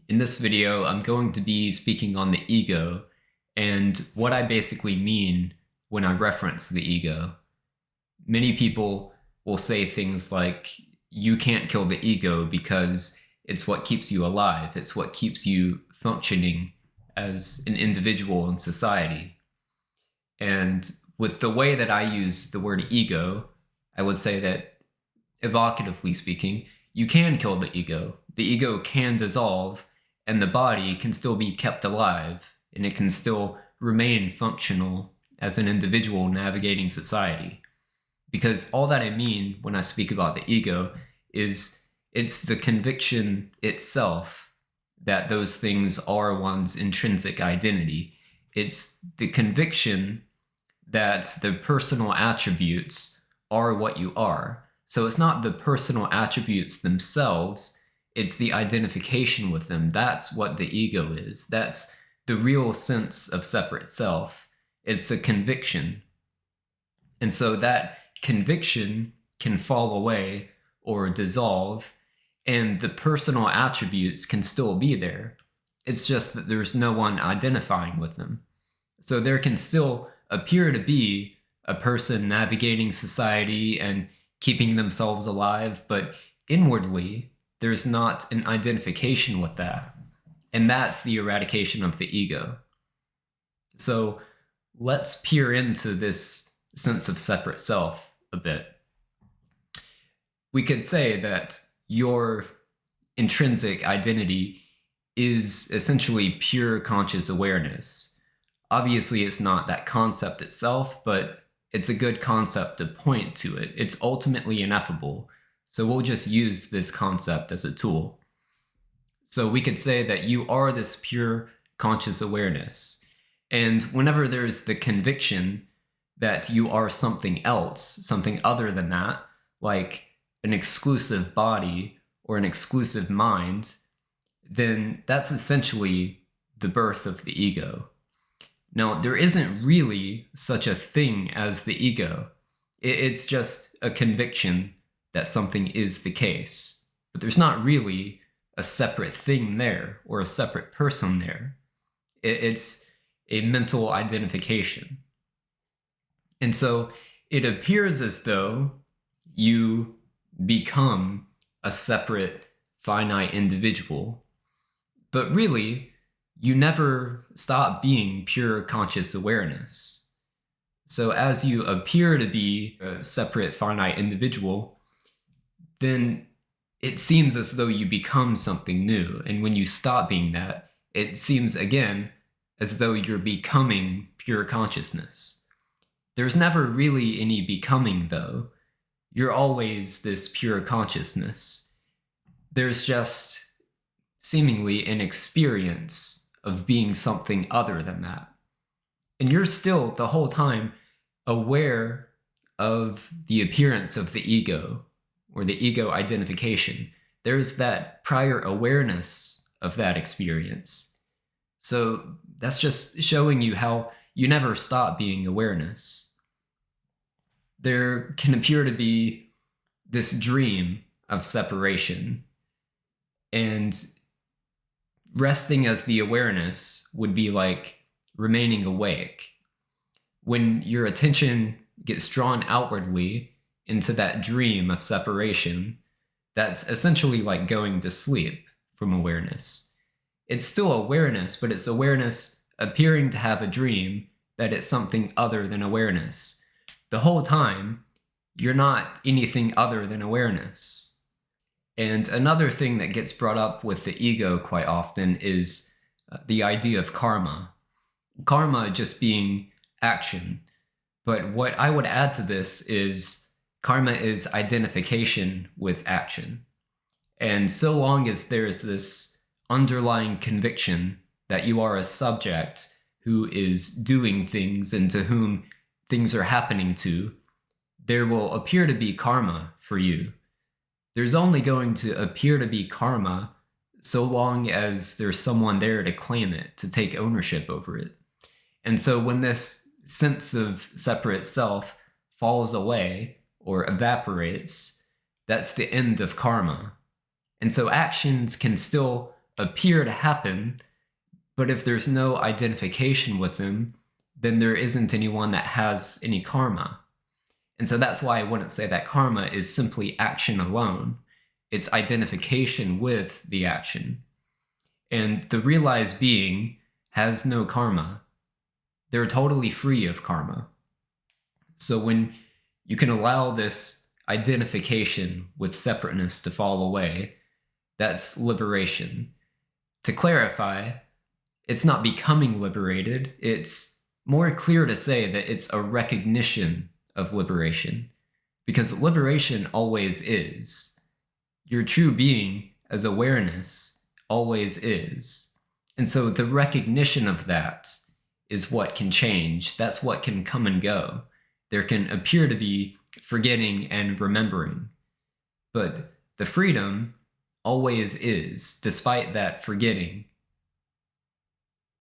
In this video, I'm going to be speaking on the ego and what I basically mean when I reference the ego. Many people will say things like, you can't kill the ego because it's what keeps you alive, it's what keeps you functioning as an individual in society. And with the way that I use the word ego, I would say that, evocatively speaking, you can kill the ego. The ego can dissolve, and the body can still be kept alive, and it can still remain functional as an individual navigating society. Because all that I mean when I speak about the ego is it's the conviction itself that those things are one's intrinsic identity. It's the conviction that the personal attributes are what you are. So it's not the personal attributes themselves, it's the identification with them. That's what the ego is. That's the real sense of separate self. It's a conviction. And so that conviction can fall away or dissolve, and the personal attributes can still be there. It's just that there's no one identifying with them. So there can still appear to be a person navigating society and keeping themselves alive, but inwardly, there's not an identification with that. And that's the eradication of the ego. So let's peer into this sense of separate self a bit. We could say that your intrinsic identity is essentially pure conscious awareness. Obviously, it's not that concept itself, but it's a good concept to point to it. It's ultimately ineffable. So we'll just use this concept as a tool. So we could say that you are this pure conscious awareness. And whenever there's the conviction that you are something else, something other than that, like an exclusive body or an exclusive mind, then that's essentially the birth of the ego. Now, there isn't really such a thing as the ego. It's just a conviction that something is the case. But there's not really a separate thing there or a separate person there. It's a mental identification. And so it appears as though you become a separate, finite individual. But really, you never stop being pure conscious awareness. So as you appear to be a separate, finite individual, then it seems as though you become something new. And when you stop being that, it seems again as though you're becoming pure consciousness. There's never really any becoming, though. You're always this pure consciousness. There's just seemingly an experience of being something other than that. And you're still the whole time aware of the appearance of the ego or the ego identification. There's that prior awareness of that experience. So that's just showing you how you never stop being awareness. There can appear to be this dream of separation, and resting as the awareness would be like remaining awake. When your attention gets drawn outwardly into that dream of separation, that's essentially like going to sleep from awareness. It's still awareness, but it's awareness appearing to have a dream that it's something other than awareness. The whole time, you're not anything other than awareness. And another thing that gets brought up with the ego quite often is the idea of karma. Karma just being action. But what I would add to this is karma is identification with action. And so long as there's this underlying conviction that you are a subject who is doing things and to whom things are happening to, there will appear to be karma for you. There's only going to appear to be karma so long as there's someone there to claim it, to take ownership over it. And so when this sense of separate self falls away or evaporates, that's the end of karma. And so actions can still appear to happen, but if there's no identification with them, then there isn't anyone that has any karma. And so that's why I wouldn't say that karma is simply action alone. It's identification with the action. And the realized being has no karma. They're totally free of karma. So when you can allow this identification with separateness to fall away, that's liberation. To clarify, it's not becoming liberated. It's more clear to say that it's a recognition of liberation, because liberation always is. Your true being as awareness always is. And so the recognition of that is what can change. That's what can come and go. There can appear to be forgetting and remembering, but the freedom always is, despite that forgetting